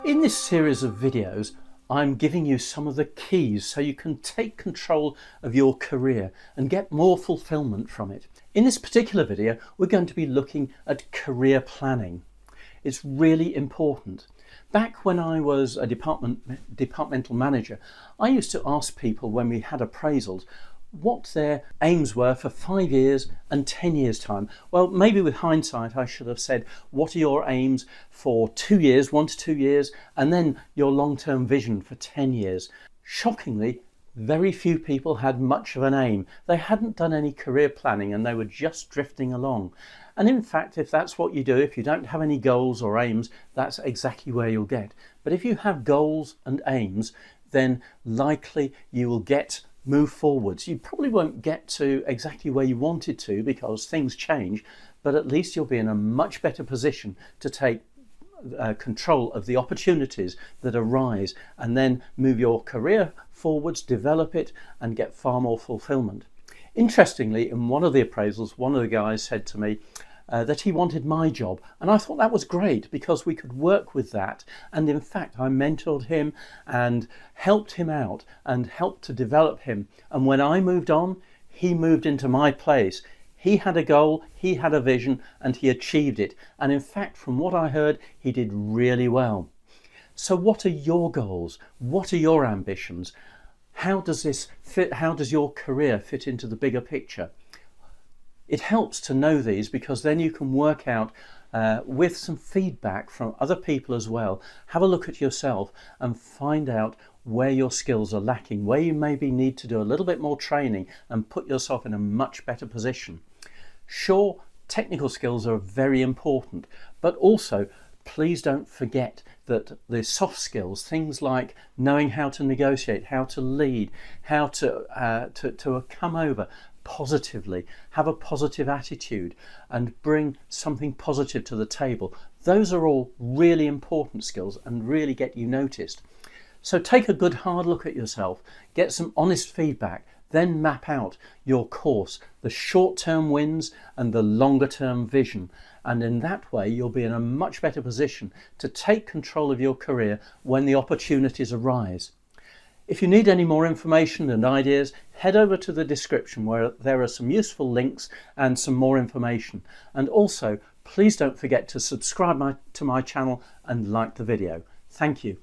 In this series of videos, I'm giving you some of the keys so you can take control of your career and get more fulfillment from it. In this particular video, we're going to be looking at career planning. It's really important. Back when I was a departmental manager, I used to ask people when we had appraisals what their aims were for 5 years and 10 years time. Well, maybe with hindsight I should have said, what are your aims for 2 years, 1 to 2 years, and then your long-term vision for 10 years. Shockingly, very few people had much of an aim. They hadn't done any career planning and they were just drifting along. And in fact, if that's what you do, if you don't have any goals or aims, that's exactly where you'll get. But if you have goals and aims, then likely you will move forwards. You probably won't get to exactly where you wanted to because things change, but at least you'll be in a much better position to take control of the opportunities that arise and then move your career forwards, develop it, and get far more fulfillment. Interestingly, in one of the appraisals, one of the guys said to me that he wanted my job, and I thought that was great because we could work with that. And in fact, I mentored him and helped him out and helped to develop him. And when I moved on, he moved into my place. He had a goal, he had a vision, and he achieved it. And in fact, from what I heard, he did really well. So what are your goals? What are your ambitions? How does this fit? How does your career fit into the bigger picture? It helps to know these because then you can work out with some feedback from other people as well. Have a look at yourself and find out where your skills are lacking, where you maybe need to do a little bit more training and put yourself in a much better position. Sure, technical skills are very important, but also please don't forget that the soft skills, things like knowing how to negotiate, how to lead, how to come over positively, have a positive attitude and bring something positive to the table. Those are all really important skills and really get you noticed. So take a good hard look at yourself, get some honest feedback, then map out your course, the short-term wins and the longer-term vision. And in that way, you'll be in a much better position to take control of your career when the opportunities arise. If you need any more information and ideas, head over to the description where there are some useful links and some more information. And also, please don't forget to subscribe to my channel and like the video. Thank you.